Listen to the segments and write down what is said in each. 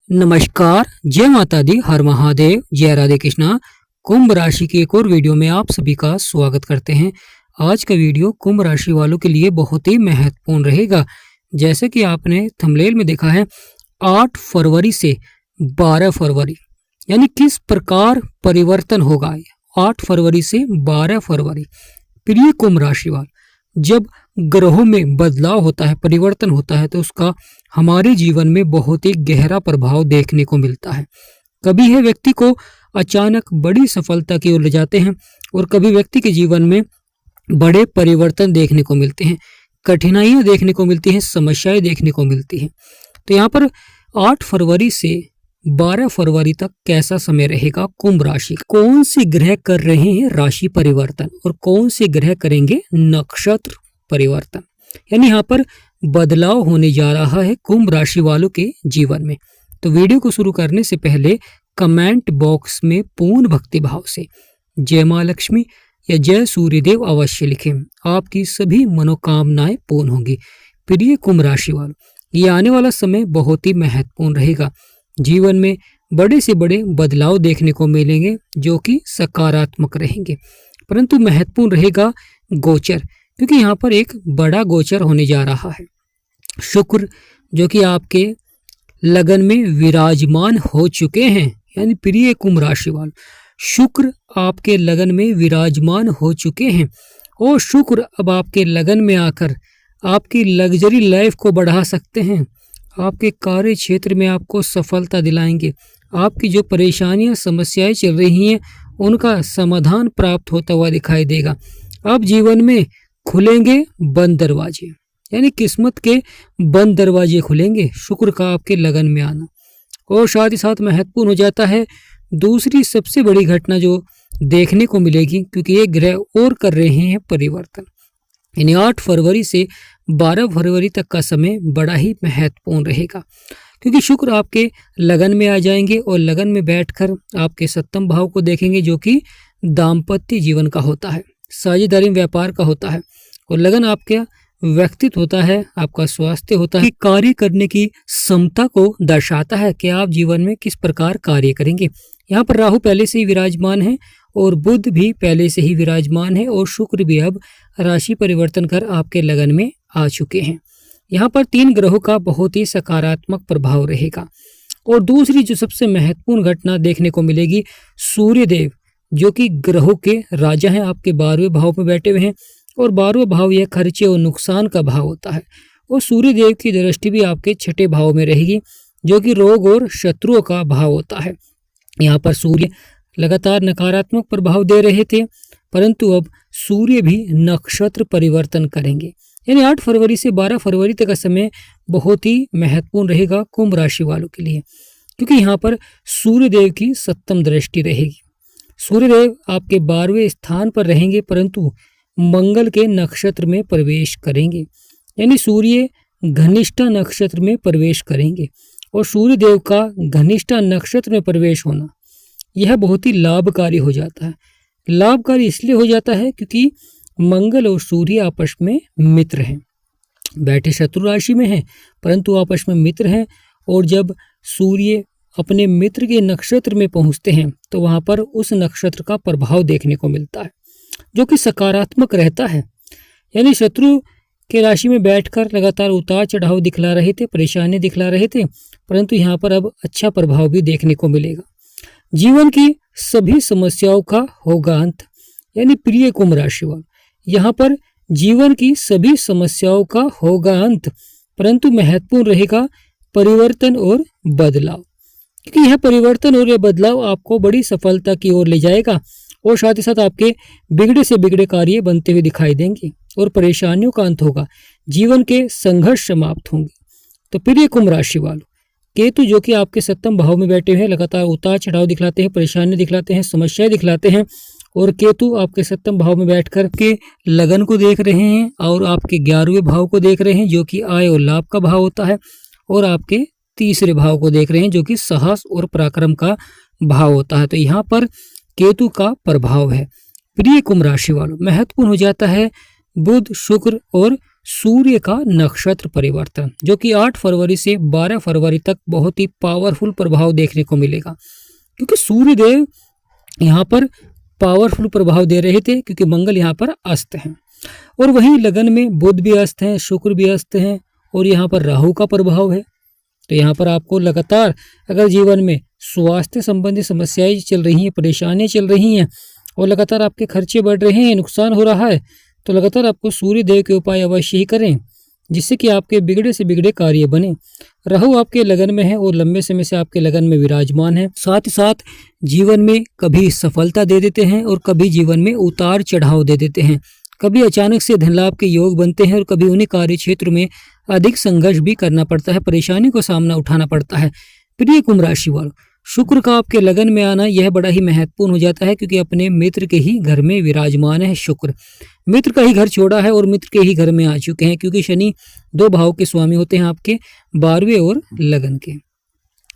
नमस्कार, जय माता दी, हर महादेव, जय राधे कृष्णा। कुंभ राशि की एक और वीडियो में आप सभी का स्वागत करते हैं। आज का वीडियो कुंभ राशि वालों के लिए बहुत ही महत्वपूर्ण रहेगा। जैसे कि आपने थंबनेल में देखा है, 8 फरवरी से 12 फरवरी यानी किस प्रकार परिवर्तन होगा। 8 फरवरी से 12 फरवरी प्रिय कुंभ राशि वाले, जब ग्रहों में बदलाव होता है, परिवर्तन होता है, तो उसका हमारे जीवन में बहुत ही गहरा प्रभाव देखने को मिलता है। कभी है व्यक्ति को अचानक बड़ी सफलता की ओर ले जाते हैं और कभी व्यक्ति के जीवन में बड़े परिवर्तन देखने को मिलते हैं, कठिनाइयां देखने को मिलती हैं, समस्याएं देखने को मिलती हैं। तो यहाँ पर 8 फरवरी से 12 फरवरी तक कैसा समय रहेगा कुंभ राशि, कौन से ग्रह कर रहे हैं राशि परिवर्तन और कौन से ग्रह करेंगे नक्षत्र परिवर्तन, यानी यहाँ पर बदलाव होने जा रहा है कुंभ राशि वालों के जीवन में। तो वीडियो को शुरू करने से पहले कमेंट बॉक्स में पूर्ण भक्ति भाव से जय मां लक्ष्मी या जय सूर्यदेव अवश्य लिखें, आपकी सभी मनोकामनाएं पूर्ण होंगी। प्रिय कुंभ राशि वालों, ये आने वाला समय बहुत ही महत्वपूर्ण रहेगा। जीवन में बड़े से बड़े बदलाव देखने को मिलेंगे जो कि सकारात्मक रहेंगे, परंतु महत्वपूर्ण रहेगा गोचर, क्योंकि यहाँ पर एक बड़ा गोचर होने जा रहा है। शुक्र जो कि आपके लगन में विराजमान हो चुके हैं, यानी प्रिय कुंभ राशि वालों, शुक्र आपके लगन में विराजमान हो चुके हैं और शुक्र अब आपके लगन में आकर आपकी लग्जरी लाइफ को बढ़ा सकते हैं। आपके कार्य क्षेत्र में आपको सफलता दिलाएंगे। आपकी जो परेशानियां समस्याएं चल रही हैं उनका समाधान प्राप्त होता हुआ दिखाई देगा। अब जीवन में खुलेंगे बंद दरवाजे, यानी किस्मत के बंद दरवाजे खुलेंगे शुक्र का आपके लगन में आना। और साथ ही साथ महत्वपूर्ण हो जाता है दूसरी सबसे बड़ी घटना जो देखने को मिलेगी, क्योंकि ये ग्रह और कर रहे हैं परिवर्तन, यानी 8 फरवरी से 12 फरवरी तक का समय बड़ा ही महत्वपूर्ण रहेगा, क्योंकि शुक्र आपके लगन में आ जाएंगे और लगन में बैठकर आपके सप्तम भाव को देखेंगे जो कि दाम्पत्य जीवन का होता है, साझेदारी व्यापार का होता है, और लगन आपका व्यक्तित्व होता है, आपका स्वास्थ्य होता है, कार्य करने की क्षमता को दर्शाता है कि आप जीवन में किस प्रकार कार्य करेंगे। यहाँ पर राहु पहले से ही विराजमान है और बुध भी पहले से ही विराजमान है और शुक्र भी अब राशि परिवर्तन कर आपके लगन में आ चुके हैं। यहाँ पर 3 ग्रहों का बहुत ही सकारात्मक प्रभाव रहेगा। और दूसरी जो सबसे महत्वपूर्ण घटना देखने को मिलेगी, सूर्यदेव जो कि ग्रहों के राजा हैं, आपके 12वें भाव में बैठे हुए हैं और 12वां भाव यह खर्चे और नुकसान का भाव होता है। और सूर्यदेव की दृष्टि भी आपके 6ठे भाव में रहेगी जो कि रोग और शत्रुओं का भाव होता है। यहाँ पर सूर्य लगातार नकारात्मक प्रभाव दे रहे थे, परंतु अब सूर्य भी नक्षत्र परिवर्तन करेंगे, यानी 8 फरवरी से 12 फरवरी तक का समय बहुत ही महत्वपूर्ण रहेगा कुंभ राशि वालों के लिए, क्योंकि यहाँ पर सूर्यदेव की 7वीं दृष्टि रहेगी। सूर्यदेव आपके 12वें स्थान पर रहेंगे, परंतु मंगल के नक्षत्र में प्रवेश करेंगे, यानी सूर्य घनिष्ठा नक्षत्र में प्रवेश करेंगे। और सूर्यदेव का घनिष्ठा नक्षत्र में प्रवेश होना यह बहुत ही लाभकारी हो जाता है। लाभकारी इसलिए हो जाता है क्योंकि मंगल और सूर्य आपस में मित्र हैं, बैठे शत्रु राशि में हैं परंतु आपस में मित्र हैं। और जब सूर्य अपने मित्र के नक्षत्र में पहुंचते हैं तो वहां पर उस नक्षत्र का प्रभाव देखने को मिलता है जो कि सकारात्मक रहता है, यानी शत्रु के राशि में बैठकर लगातार उतार चढ़ाव दिखला रहे थे, परेशानी दिखला रहे थे, परंतु यहाँ पर अब अच्छा प्रभाव भी देखने को मिलेगा। जीवन की सभी समस्याओं का होगा अंत, यानी प्रिय कुंभ राशि वालों, यहाँ पर जीवन की सभी समस्याओं का होगा अंत, परंतु महत्वपूर्ण रहेगा परिवर्तन और बदलाव, क्योंकि यह परिवर्तन और यह बदलाव आपको बड़ी सफलता की ओर ले जाएगा और साथ ही साथ आपके बिगड़े से बिगड़े कार्य बनते हुए दिखाई देंगे और परेशानियों का अंत होगा, जीवन के संघर्ष समाप्त होंगे। तो प्रिय कुंभ राशि वालों, केतु जो कि आपके 7वें भाव में बैठे हुए हैं, लगातार उतार चढ़ाव दिखलाते हैं, परेशानी दिखलाते हैं, समस्याएं दिखलाते हैं, और केतु आपके 7वें भाव में बैठकर के लगन को देख रहे हैं और आपके 11वें भाव को देख रहे हैं जो कि आय और लाभ का भाव होता है, और आपके 3रे भाव को देख रहे हैं जो कि साहस और पराक्रम का भाव होता है। तो यहाँ पर केतु का प्रभाव है। प्रिय कुंभ राशि वालों, महत्वपूर्ण हो जाता है बुध, शुक्र और सूर्य का नक्षत्र परिवर्तन, जो कि 8 फरवरी से 12 फरवरी तक बहुत ही पावरफुल प्रभाव देखने को मिलेगा, क्योंकि सूर्य देव यहाँ पर पावरफुल प्रभाव दे रहे थे, क्योंकि मंगल यहाँ पर अस्त हैं और वहीं लगन में बुध भी अस्त हैं, शुक्र भी अस्त हैं और यहाँ पर राहु का प्रभाव है। तो यहाँ पर आपको लगातार अगर जीवन में स्वास्थ्य संबंधी समस्याएं चल रही हैं, परेशानियां चल रही हैं और लगातार आपके खर्चे बढ़ रहे हैं, नुकसान हो रहा है, तो लगातार आपको सूर्य देव के उपाय अवश्य ही करें, जिससे कि आपके बिगड़े से बिगड़े कार्य बने। राहु आपके लगन में है और लंबे समय से आपके लगन में विराजमान है। साथ ही साथ जीवन में कभी सफलता दे देते हैं और कभी जीवन में उतार चढ़ाव दे देते हैं। कभी अचानक से धन लाभ के योग बनते हैं और कभी उन्हें कार्य क्षेत्र में अधिक संघर्ष भी करना पड़ता है, परेशानी को सामना उठाना पड़ता है। प्रिय कुंभ राशि वालों, शुक्र का आपके लगन में आना यह बड़ा ही महत्वपूर्ण हो जाता है, क्योंकि अपने मित्र के ही घर में विराजमान है शुक्र। मित्र का ही घर छोड़ा है और मित्र के ही घर में आ चुके हैं, क्योंकि शनि 2 भाव के स्वामी होते हैं आपके 12वें और लगन के।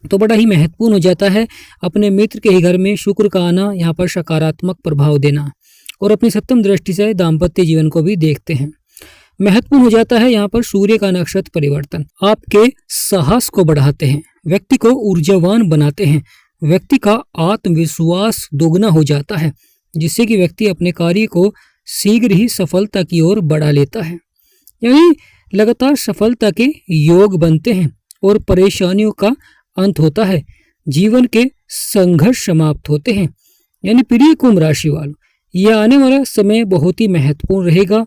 तो बड़ा ही महत्वपूर्ण हो जाता है अपने मित्र के ही घर में शुक्र का आना, यहाँ पर सकारात्मक प्रभाव देना और अपनी सप्तम दृष्टि से दाम्पत्य जीवन को भी देखते हैं। महत्वपूर्ण हो जाता है यहाँ पर सूर्य का नक्षत्र परिवर्तन, आपके साहस को बढ़ाते हैं, व्यक्ति को ऊर्जावान बनाते हैं, व्यक्ति का आत्मविश्वास दोगुना हो जाता है, जिससे कि व्यक्ति अपने कार्य को शीघ्र ही सफलता की ओर बढ़ा लेता है। यानी लगातार सफलता के योग बनते हैं और परेशानियों का अंत होता है, जीवन के संघर्ष समाप्त होते हैं। यानी प्रिय कुंभ राशि वालों, यह आने वाला समय बहुत ही महत्वपूर्ण रहेगा,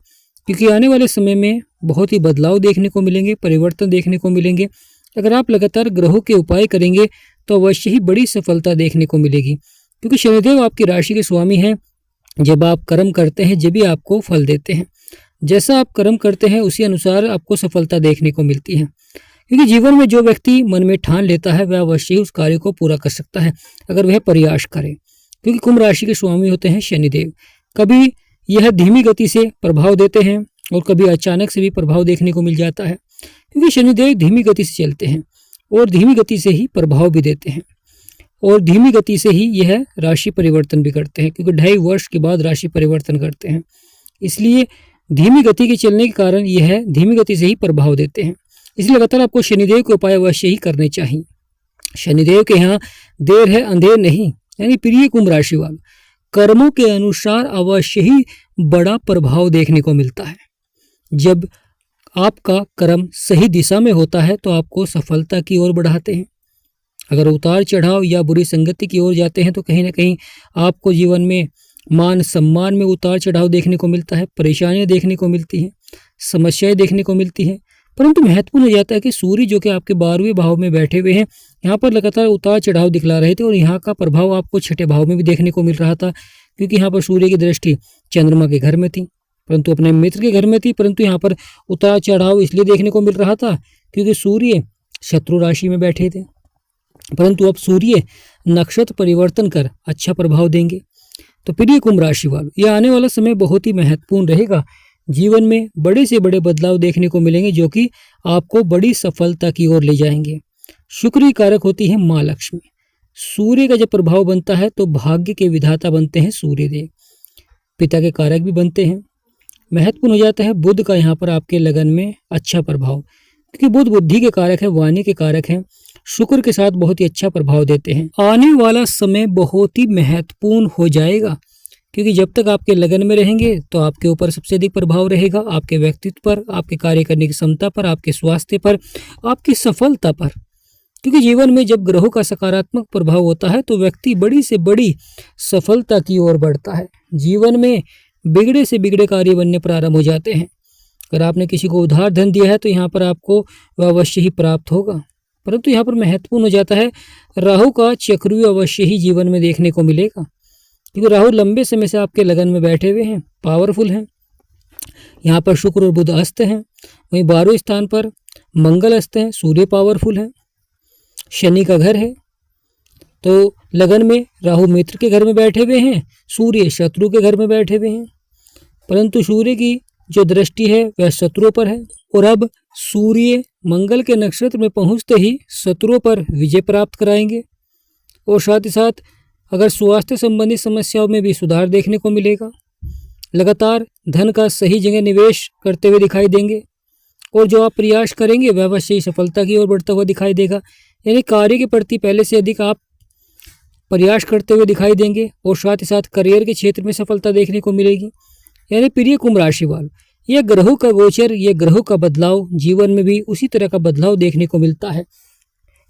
क्योंकि आने वाले समय में बहुत ही बदलाव देखने को मिलेंगे, परिवर्तन देखने को मिलेंगे। अगर आप लगातार ग्रहों के उपाय करेंगे तो अवश्य ही बड़ी सफलता देखने को मिलेगी, क्योंकि शनिदेव आपकी राशि के स्वामी हैं। जब आप कर्म करते हैं जब भी आपको फल देते हैं, जैसा आप कर्म करते हैं उसी अनुसार आपको सफलता देखने को मिलती है। क्योंकि जीवन में जो व्यक्ति मन में ठान लेता है वह अवश्य ही उस कार्य को पूरा कर सकता है, अगर वह प्रयास करे, क्योंकि कुंभ राशि के स्वामी होते हैं शनिदेव। कभी यह धीमी गति से प्रभाव देते हैं और कभी अचानक से भी प्रभाव देखने को मिल जाता है, क्योंकि शनिदेव धीमी गति से चलते हैं और धीमी गति से ही प्रभाव भी देते हैं और धीमी गति से ही यह राशि परिवर्तन भी करते हैं, क्योंकि 2.5 वर्ष के बाद राशि परिवर्तन करते हैं। इसलिए धीमी गति के चलने के कारण यह धीमी गति से ही प्रभाव देते हैं। इसलिए लगातार आपको शनिदेव के उपाय अवश्य ही करने चाहिए। शनिदेव के यहाँ देर है अंधेर नहीं। यानी प्रिय कुंभ राशि वालों, कर्मों के अनुसार अवश्य ही बड़ा प्रभाव देखने को मिलता है। जब आपका कर्म सही दिशा में होता है तो आपको सफलता की ओर बढ़ाते हैं। अगर उतार चढ़ाव या बुरी संगति की ओर जाते हैं तो कहीं ना कहीं आपको जीवन में मान सम्मान में उतार चढ़ाव देखने को मिलता है, परेशानियां देखने को मिलती हैं, समस्याएं देखने को मिलती हैं। परंतु महत्वपूर्ण हो जाता है कि सूर्य जो कि आपके 12वें भाव में बैठे हुए हैं, यहाँ पर लगातार उतार चढ़ाव दिखला रहे थे और यहाँ का प्रभाव आपको 6ठे भाव में भी देखने को मिल रहा था, क्योंकि यहाँ पर सूर्य की दृष्टि चंद्रमा के घर में थी, परंतु अपने मित्र के घर में थी। परंतु यहाँ पर उतार चढ़ाव इसलिए देखने को मिल रहा था क्योंकि सूर्य शत्रु राशि में बैठे थे, परंतु अब सूर्य नक्षत्र परिवर्तन कर अच्छा प्रभाव देंगे। तो प्रिय कुंभ राशि वालों, यह आने वाला समय बहुत ही महत्वपूर्ण रहेगा। जीवन में बड़े से बड़े बदलाव देखने को मिलेंगे, जो कि आपको बड़ी सफलता की ओर ले जाएंगे। शुक्र की कारक होती है माँ लक्ष्मी। सूर्य का जब प्रभाव बनता है तो भाग्य के विधाता बनते हैं सूर्य देव, पिता के कारक भी बनते हैं। महत्वपूर्ण हो जाता है बुध का यहाँ पर आपके लगन में अच्छा प्रभाव, क्योंकि बुध बुद्धि के कारक है, वाणी के कारक हैं, शुक्र के साथ बहुत ही अच्छा प्रभाव देते हैं। आने वाला समय बहुत ही महत्वपूर्ण हो जाएगा, क्योंकि जब तक आपके लगन में रहेंगे तो आपके ऊपर सबसे अधिक प्रभाव रहेगा, आपके व्यक्तित्व पर, आपके कार्य करने की क्षमता पर, आपके स्वास्थ्य पर, आपकी सफलता पर। क्योंकि जीवन में जब ग्रहों का सकारात्मक प्रभाव होता है तो व्यक्ति बड़ी से बड़ी सफलता की ओर बढ़ता है। जीवन में बिगड़े से बिगड़े कार्य बनने प्रारंभ हो जाते हैं। अगर आपने किसी को उधार धन दिया है तो यहाँ पर आपको वह अवश्य ही प्राप्त होगा। परंतु यहाँ पर महत्वपूर्ण हो जाता है राहु का चक्रव्यूह अवश्य ही जीवन में देखने को मिलेगा, क्योंकि राहु लंबे समय से आपके लगन में बैठे हुए हैं, पावरफुल हैं। यहाँ पर शुक्र और बुध अस्त हैं, वहीं 12वें स्थान पर मंगल अस्त हैं, सूर्य पावरफुल है, शनि का घर है। तो लगन में राहु मित्र के घर में बैठे हुए हैं, सूर्य शत्रु के घर में बैठे हुए हैं, परंतु सूर्य की जो दृष्टि है वह शत्रुओं पर है। और अब सूर्य मंगल के नक्षत्र में पहुंचते ही शत्रुओं पर विजय प्राप्त कराएंगे। और साथ ही साथ अगर स्वास्थ्य संबंधी समस्याओं में भी सुधार देखने को मिलेगा। लगातार धन का सही जगह निवेश करते हुए दिखाई देंगे, और जो आप प्रयास करेंगे वह अवश्य ही सफलता की ओर बढ़ता हुआ दिखाई देगा। यानी कार्य के प्रति पहले से अधिक आप प्रयास करते हुए दिखाई देंगे और साथ ही साथ करियर के क्षेत्र में सफलता देखने को मिलेगी। यानी प्रिय कुंभ राशि वालों, यह ग्रहों का गोचर, यह ग्रहों का बदलाव जीवन में भी उसी तरह का बदलाव देखने को मिलता है।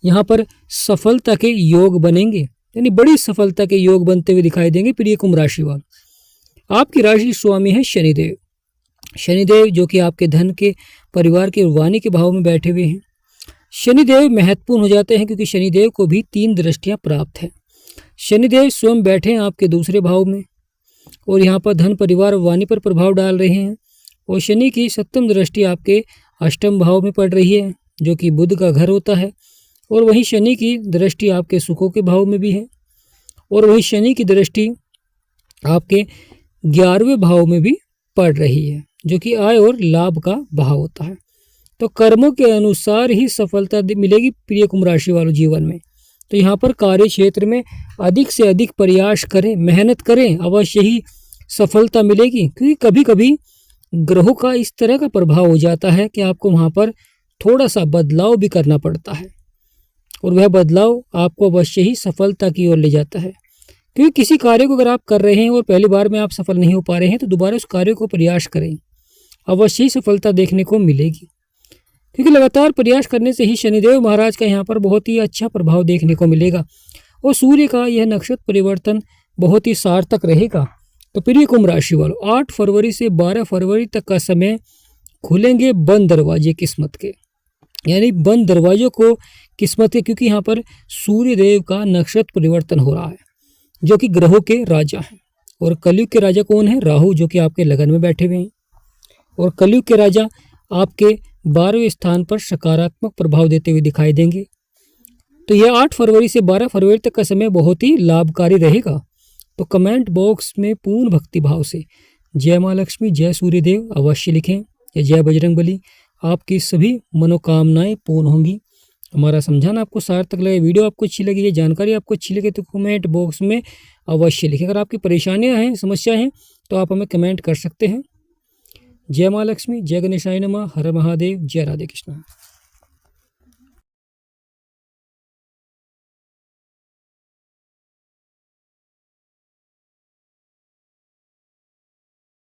यहाँ पर सफलता के योग बनेंगे, यानी बड़ी सफलता के योग बनते हुए दिखाई देंगे प्रिय कुंभ राशि वालों। आपकी राशि स्वामी है शनिदेव। शनिदेव जो कि आपके धन के, परिवार के, वाणी के भाव में बैठे हुए हैं। शनिदेव महत्वपूर्ण हो जाते हैं क्योंकि शनिदेव को भी 3 दृष्टियां प्राप्त हैं। शनिदेव स्वयं बैठे हैं आपके दूसरे भाव में और यहाँ पर धन, परिवार, वाणी पर प्रभाव डाल रहे हैं। और शनि की 7वीं दृष्टि आपके 8वें भाव में पड़ रही है जो कि बुध का घर होता है। और वहीं शनि की दृष्टि आपके सुखों के भाव में भी है और वहीं शनि की दृष्टि आपके 11वें भाव में भी पड़ रही है जो कि आय और लाभ का भाव होता है। तो कर्मों के अनुसार ही सफलता मिलेगी प्रिय कुंभ राशि वालों जीवन में। तो यहाँ पर कार्य क्षेत्र में अधिक से अधिक प्रयास करें, मेहनत करें, अवश्य ही सफलता मिलेगी। क्योंकि कभी कभी ग्रहों का इस तरह का प्रभाव हो जाता है कि आपको वहाँ पर थोड़ा सा बदलाव भी करना पड़ता है और वह बदलाव आपको अवश्य ही सफलता की ओर ले जाता है। क्योंकि किसी कार्य को अगर आप कर रहे हैं और पहली बार में आप सफल नहीं हो पा रहे हैं तो दोबारा उस कार्य को प्रयास करें, अवश्य ही सफलता देखने को मिलेगी। क्योंकि लगातार प्रयास करने से ही शनिदेव महाराज का यहाँ पर बहुत ही अच्छा प्रभाव देखने को मिलेगा और सूर्य का यह नक्षत्र परिवर्तन बहुत ही सार्थक रहेगा। तो प्रिय कुंभ राशि वालों, 8 फरवरी से 12 फरवरी तक का समय खुलेंगे बंद दरवाजे किस्मत के, यानी बंद दरवाजों को किस्मत के, क्योंकि यहाँ पर सूर्य देव का नक्षत्र परिवर्तन हो रहा है जो कि ग्रहों के राजा हैं। और कलयुग के राजा कौन है? राहु, जो कि आपके लगन में बैठे हुए हैं। और कलयुग के राजा आपके 12वें स्थान पर सकारात्मक प्रभाव देते हुए दिखाई देंगे। तो यह 8 फरवरी से 12 फरवरी तक का समय बहुत ही लाभकारी रहेगा। तो कमेंट बॉक्स में पूर्ण भक्ति भाव से जय माँ लक्ष्मी, जय सूर्यदेव अवश्य लिखें या जय बजरंगबली। आपकी सभी मनोकामनाएं पूर्ण होंगी। हमारा समझाना आपको सार्थक लगे, वीडियो आपको अच्छी लगी, ये जानकारी आपको अच्छी लगे तो कमेंट बॉक्स में अवश्य लिखें। अगर आपकी परेशानियां हैं, समस्या हैं तो आप हमें कमेंट कर सकते हैं। जय माँ लक्ष्मी, जय गणेशाय नमः, हर महादेव, जय राधे कृष्ण।